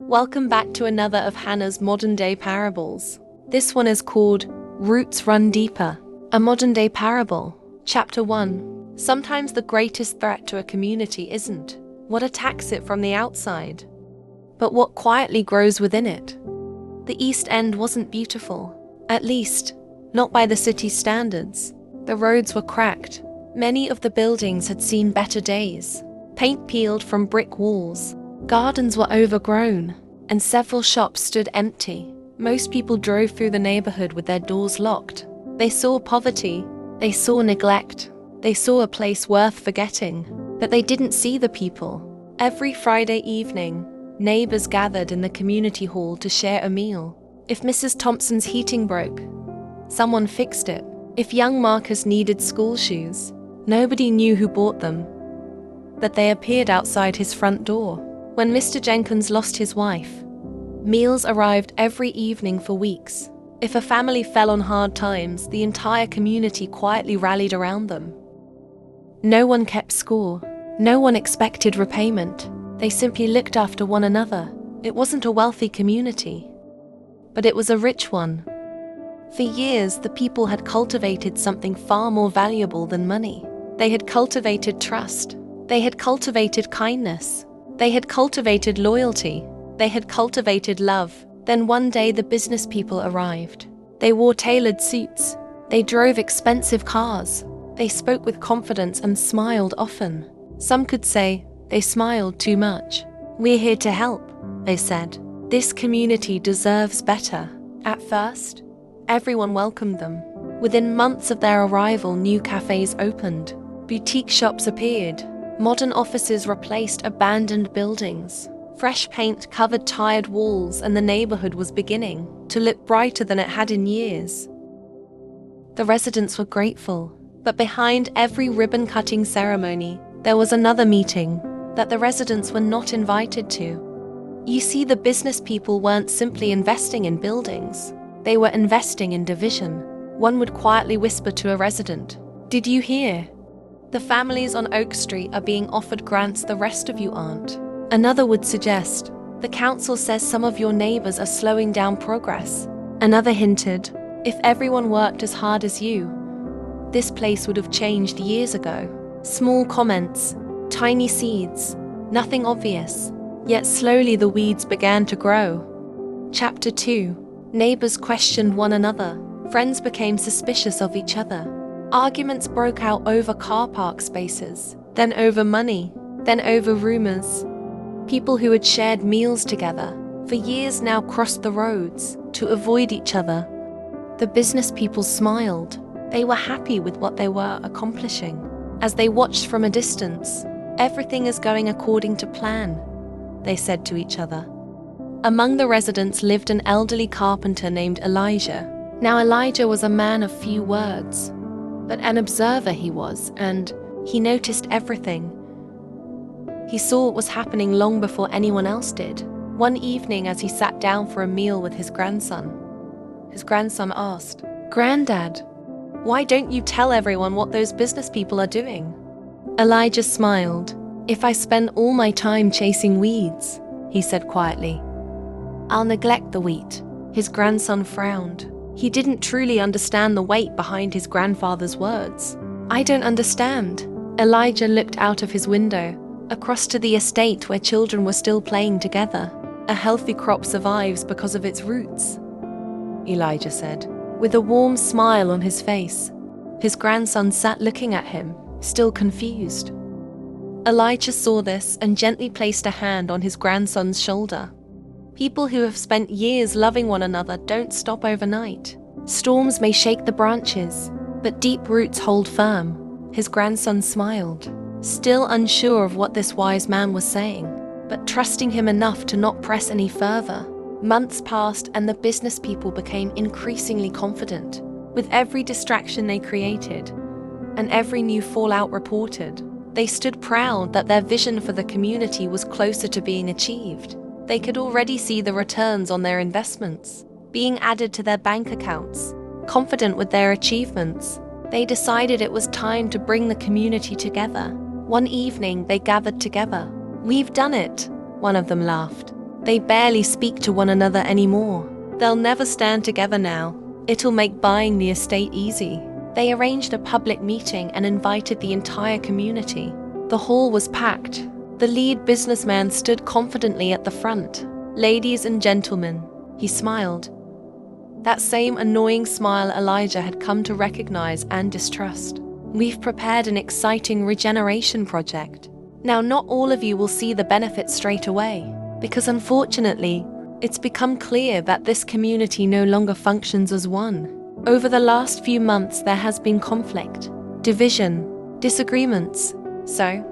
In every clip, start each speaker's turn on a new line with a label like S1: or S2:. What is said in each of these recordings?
S1: Welcome back to another of Hannah's modern-day parables. This one is called Roots Run Deeper, a modern-day parable. Chapter 1. Sometimes the greatest threat to a community isn't what attacks it from the outside, but what quietly grows within it. The East End wasn't beautiful, at least, not by the city's standards. The roads were cracked. Many of the buildings had seen better days. Paint peeled from brick walls. Gardens were overgrown, and several shops stood empty. Most people drove through the neighborhood with their doors locked. They saw poverty. They saw neglect. They saw a place worth forgetting. But they didn't see the people. Every Friday evening, neighbors gathered in the community hall to share a meal. If Mrs. Thompson's heating broke, someone fixed it. If young Marcus needed school shoes, nobody knew who bought them, but they appeared outside his front door. When Mr. Jenkins lost his wife, meals arrived every evening for weeks. If a family fell on hard times, the entire community quietly rallied around them. No one kept score. No one expected repayment. They simply looked after one another. It wasn't a wealthy community, but it was a rich one. For years, the people had cultivated something far more valuable than money. They had cultivated trust. They had cultivated kindness. They had cultivated loyalty. They had cultivated love. Then one day the business people arrived. They wore tailored suits. They drove expensive cars. They spoke with confidence and smiled often. Some could say they smiled too much. "We're here to help," they said. "This community deserves better." At first, everyone welcomed them. Within months of their arrival, new cafes opened. Boutique shops appeared. Modern offices replaced abandoned buildings. Fresh paint covered tired walls, and the neighborhood was beginning to look brighter than it had in years. The residents were grateful, but behind every ribbon-cutting ceremony, there was another meeting that the residents were not invited to. You see, the business people weren't simply investing in buildings. They were investing in division. One would quietly whisper to a resident, "Did you hear? The families on Oak Street are being offered grants the rest of you aren't." Another would suggest, "The council says some of your neighbors are slowing down progress." Another hinted, "If everyone worked as hard as you, this place would have changed years ago." Small comments, tiny seeds, nothing obvious. Yet slowly the weeds began to grow. Chapter 2. Neighbors questioned one another. Friends became suspicious of each other. Arguments broke out over car park spaces, then over money, then over rumors. People who had shared meals together for years now crossed the roads to avoid each other. The business people smiled. They were happy with what they were accomplishing. As they watched from a distance, "Everything is going according to plan," they said to each other. Among the residents lived an elderly carpenter named Elijah. Now Elijah was a man of few words, but an observer he was, and he noticed everything. He saw what was happening long before anyone else did. One evening, as he sat down for a meal with his grandson asked, "Granddad, why don't you tell everyone what those business people are doing?" Elijah smiled. "If I spend all my time chasing weeds," he said quietly, "I'll neglect the wheat." His grandson frowned. He didn't truly understand the weight behind his grandfather's words. "I don't understand." Elijah looked out of his window, across to the estate where children were still playing together. "A healthy crop survives because of its roots," Elijah said, with a warm smile on his face. His grandson sat looking at him, still confused. Elijah saw this and gently placed a hand on his grandson's shoulder. People who have spent years loving one another don't stop overnight. Storms may shake the branches, but deep roots hold firm. His grandson smiled, still unsure of what this wise man was saying, but trusting him enough to not press any further. Months passed and the business people became increasingly confident. With every distraction they created, and every new fallout reported, they stood proud that their vision for the community was closer to being achieved. They could already see the returns on their investments being added to their bank accounts. Confident with their achievements, they decided it was time to bring the community together. One evening, they gathered together. "We've done it," one of them laughed. They barely speak to one another anymore. They'll never stand together now. It'll make buying the estate easy. They arranged a public meeting and invited the entire community. The hall was packed. The lead businessman stood confidently at the front. "Ladies and gentlemen," he smiled. That same annoying smile Elijah had come to recognize and distrust. "We've prepared an exciting regeneration project. Now, not all of you will see the benefits straight away, because unfortunately, it's become clear that this community no longer functions as one. Over the last few months, there has been conflict, division, disagreements. So,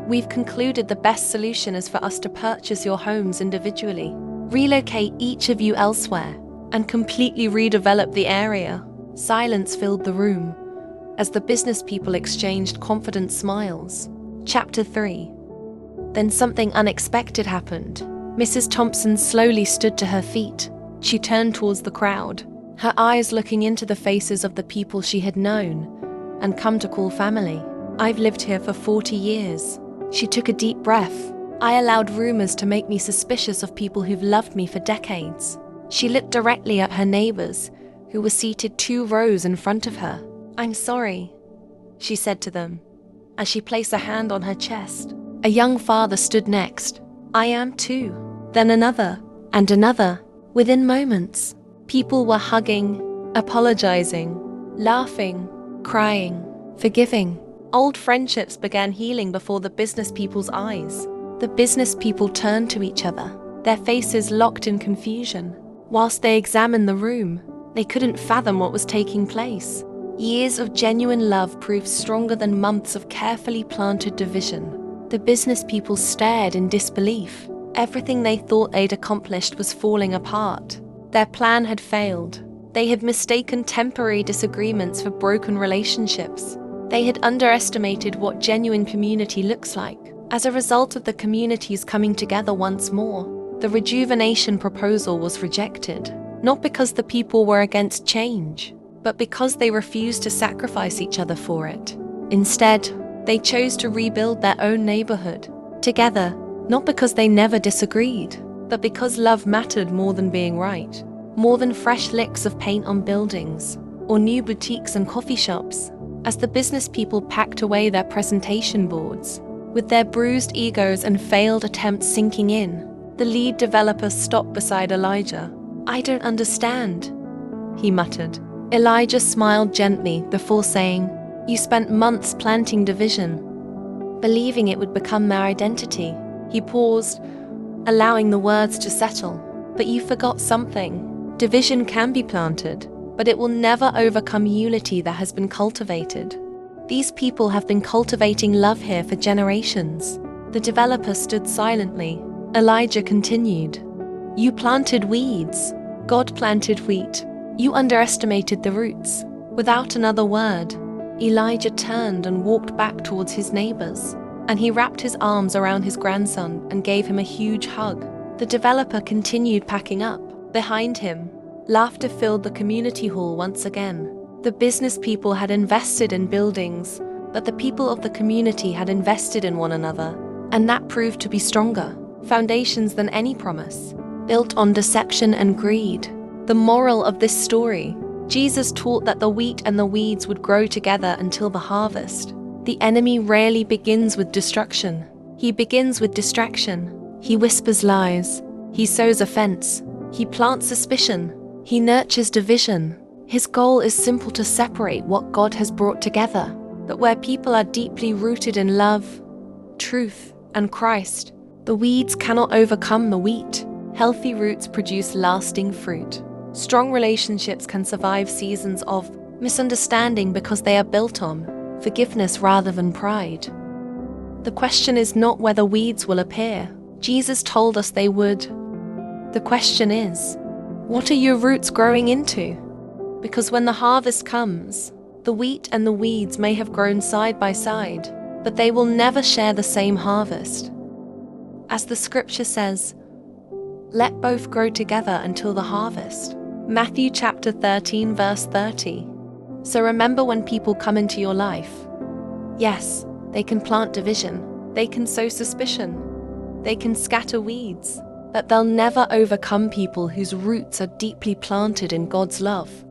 S1: we've concluded the best solution is for us to purchase your homes individually, relocate each of you elsewhere, and completely redevelop the area." Silence filled the room as the business people exchanged confident smiles. Chapter 3. Then something unexpected happened. Mrs. Thompson slowly stood to her feet. She turned towards the crowd, her eyes looking into the faces of the people she had known and come to call family. "I've lived here for 40 years. She took a deep breath. "I allowed rumors to make me suspicious of people who've loved me for decades." She looked directly at her neighbours, who were seated 2 rows in front of her. "I'm sorry," she said to them, as she placed a hand on her chest. A young father stood next. "I am too." Then another, and another. Within moments, people were hugging, apologizing, laughing, crying, forgiving. Old friendships began healing before the business people's eyes. The business people turned to each other, their faces locked in confusion. Whilst they examined the room, they couldn't fathom what was taking place. Years of genuine love proved stronger than months of carefully planted division. The business people stared in disbelief. Everything they thought they'd accomplished was falling apart. Their plan had failed. They had mistaken temporary disagreements for broken relationships. They had underestimated what genuine community looks like. As a result of the communities coming together once more, the rejuvenation proposal was rejected, not because the people were against change, but because they refused to sacrifice each other for it. Instead, they chose to rebuild their own neighborhood, together, not because they never disagreed, but because love mattered more than being right, more than fresh licks of paint on buildings, or new boutiques and coffee shops. As the business people packed away their presentation boards, with their bruised egos and failed attempts sinking in, the lead developer stopped beside Elijah. "I don't understand," he muttered. Elijah smiled gently before saying, "You spent months planting division, believing it would become their identity." He paused, allowing the words to settle. "But you forgot something. Division can be planted, but it will never overcome unity that has been cultivated. These people have been cultivating love here for generations." The developer stood silently. Elijah continued, "You planted weeds. God planted wheat. You underestimated the roots." Without another word, Elijah turned and walked back towards his neighbors, and he wrapped his arms around his grandson and gave him a huge hug. The developer continued packing up. Behind him, laughter filled the community hall once again. The business people had invested in buildings, but the people of the community had invested in one another, and that proved to be stronger foundations than any promise, built on deception and greed. The moral of this story: Jesus taught that the wheat and the weeds would grow together until the harvest. The enemy rarely begins with destruction. He begins with distraction. He whispers lies. He sows offense. He plants suspicion. He nurtures division. His goal is simple: to separate what God has brought together. But where people are deeply rooted in love, truth, and Christ, the weeds cannot overcome the wheat. Healthy roots produce lasting fruit. Strong relationships can survive seasons of misunderstanding because they are built on forgiveness rather than pride. The question is not whether weeds will appear. Jesus told us they would. The question is, what are your roots growing into? Because when the harvest comes, the wheat and the weeds may have grown side by side, but they will never share the same harvest. As the scripture says, "Let both grow together until the harvest." Matthew chapter 13 verse 30. So remember, when people come into your life, yes, they can plant division, they can sow suspicion, they can scatter weeds, that they'll never overcome people whose roots are deeply planted in God's love.